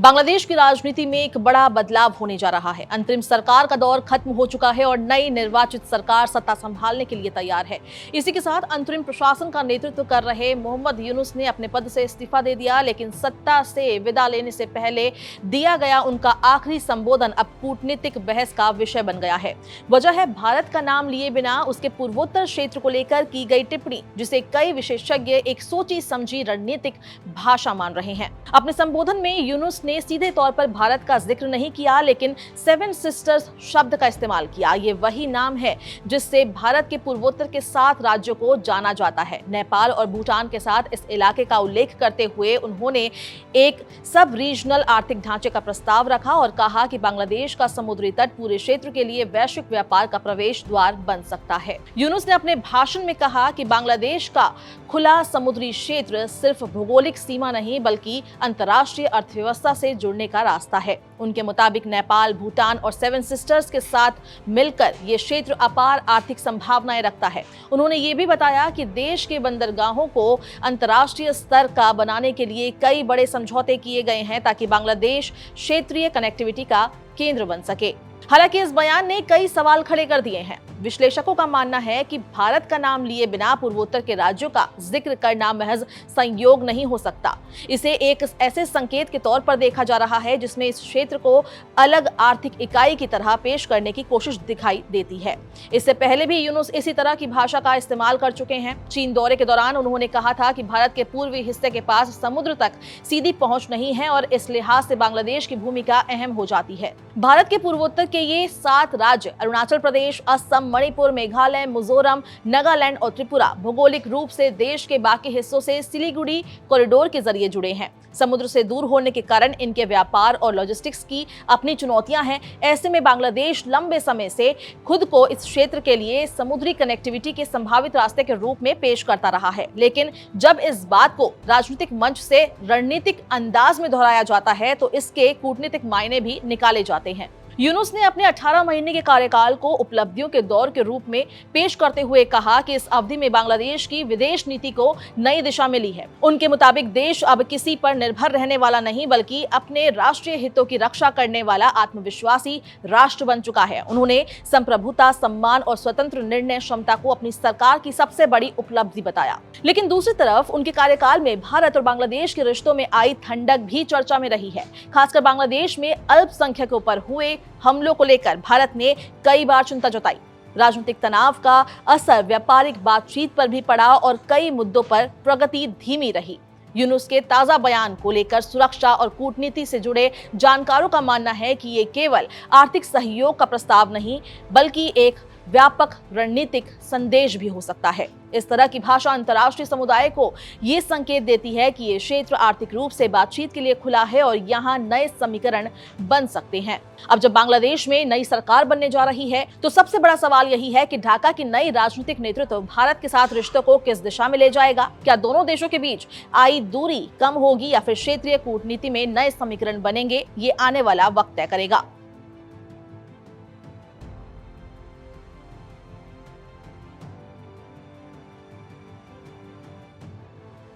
बांग्लादेश की राजनीति में एक बड़ा बदलाव होने जा रहा है। अंतरिम सरकार का दौर खत्म हो चुका है और नई निर्वाचित सरकार सत्ता संभालने के लिए तैयार है। इसी के साथ अंतरिम प्रशासन का नेतृत्व कर रहे मोहम्मद यूनुस ने अपने पद से इस्तीफा दे दिया, लेकिन सत्ता से विदा लेने से पहले दिया गया उनका आखिरी संबोधन अब कूटनीतिक बहस का विषय बन गया है। वजह है भारत का नाम लिए बिना उसके पूर्वोत्तर क्षेत्र को लेकर की गई टिप्पणी, जिसे कई विशेषज्ञ एक सोची समझी रणनीतिक भाषा मान रहे हैं। अपने संबोधन में यूनुस ने सीधे तौर पर भारत का जिक्र नहीं किया, लेकिन सेवन सिस्टर्स शब्द का इस्तेमाल किया। ये वही नाम है जिससे भारत के पूर्वोत्तर के 7 राज्यों को जाना जाता है। नेपाल और भूटान के साथ इस इलाके का उल्लेख करते हुए उन्होंने एक सब रीजनल आर्थिक ढांचे का प्रस्ताव रखा और कहा कि बांग्लादेश का समुद्री तट पूरे क्षेत्र के लिए वैश्विक व्यापार का प्रवेश द्वार बन सकता है। यूनुस ने अपने भाषण में कहा कि बांग्लादेश का खुला समुद्री क्षेत्र सिर्फ भौगोलिक सीमा नहीं बल्कि अंतर्राष्ट्रीय अर्थव्यवस्था से जुड़ने का रास्ता है। उनके मुताबिक नेपाल, भूटान और सेवन सिस्टर्स के साथ मिलकर ये क्षेत्र अपार आर्थिक संभावनाएं रखता है। उन्होंने ये भी बताया कि देश के बंदरगाहों को अंतर्राष्ट्रीय स्तर का बनाने के लिए कई बड़े समझौते किए गए हैं ताकि बांग्लादेश क्षेत्रीय कनेक्टिविटी का केंद्र बन सके। हालांकि इस बयान ने कई सवाल खड़े कर दिए हैं। विश्लेषकों का मानना है कि भारत का नाम लिए बिना पूर्वोत्तर के राज्यों का जिक्र करना महज संयोग नहीं हो सकता। इसे एक ऐसे संकेत के तौर पर देखा जा रहा है जिसमें इस क्षेत्र को अलग आर्थिक इकाई की तरह पेश करने की कोशिश दिखाई देती है। इससे पहले भी यूनुस इसी तरह की भाषा का इस्तेमाल कर चुके हैं। चीन दौरे के दौरान उन्होंने कहा था कि भारत के पूर्वी हिस्से के पास समुद्र तक सीधी पहुंच नहीं है और इस लिहाज से बांग्लादेश की भूमिका अहम हो जाती है। भारत के पूर्वोत्तर के ये 7 राज्य अरुणाचल प्रदेश, असम, मणिपुर, मेघालय, मिजोरम, नागालैंड और त्रिपुरा भौगोलिक रूप से देश के बाकी हिस्सों से सिलीगुड़ी कॉरिडोर के जरिए जुड़े हैं। समुद्र से दूर होने के कारण इनके व्यापार और लॉजिस्टिक्स की अपनी चुनौतियां हैं। ऐसे में बांग्लादेश लंबे समय से खुद को इस क्षेत्र के लिए समुद्री कनेक्टिविटी के संभावित रास्ते के रूप में पेश करता रहा है। लेकिन जब इस बात को राजनीतिक मंच से रणनीतिक अंदाज में दोहराया जाता है तो इसके कूटनीतिक मायने भी निकाले जाते हैं। यूनुस ने अपने 18 महीने के कार्यकाल को उपलब्धियों के दौर के रूप में पेश करते हुए कहा कि इस अवधि में बांग्लादेश की विदेश नीति को नई दिशा मिली है। उनके मुताबिक देश अब किसी पर निर्भर रहने वाला नहीं बल्कि अपने राष्ट्रीय हितों की रक्षा करने वाला आत्मविश्वासी राष्ट्र बन चुका है। उन्होंने संप्रभुता, सम्मान और स्वतंत्र निर्णय क्षमता को अपनी सरकार की सबसे बड़ी उपलब्धि बताया। लेकिन दूसरी तरफ उनके कार्यकाल में भारत और बांग्लादेश के रिश्तों में आई ठंडक भी चर्चा में रही है। खासकर बांग्लादेश में अल्पसंख्यकों पर हुए हमलों को लेकर भारत ने कई बार चिंता जताई। राजनीतिक तनाव का असर व्यापारिक बातचीत पर भी पड़ा और कई मुद्दों पर प्रगति धीमी रही। यूनुस के ताजा बयान को लेकर सुरक्षा और कूटनीति से जुड़े जानकारों का मानना है कि ये केवल आर्थिक सहयोग का प्रस्ताव नहीं बल्कि एक व्यापक रणनीतिक संदेश भी हो सकता है। इस तरह की भाषा अंतर्राष्ट्रीय समुदाय को ये संकेत देती है कि ये क्षेत्र आर्थिक रूप से बातचीत के लिए खुला है और यहाँ नए समीकरण बन सकते हैं। अब जब बांग्लादेश में नई सरकार बनने जा रही है तो सबसे बड़ा सवाल यही है कि ढाका की नई राजनीतिक नेतृत्व भारत के साथ रिश्तों को किस दिशा में ले जाएगा। क्या दोनों देशों के बीच आई दूरी कम होगी या फिर क्षेत्रीय कूटनीति में नए समीकरण बनेंगे? ये आने वाला वक्त तय करेगा।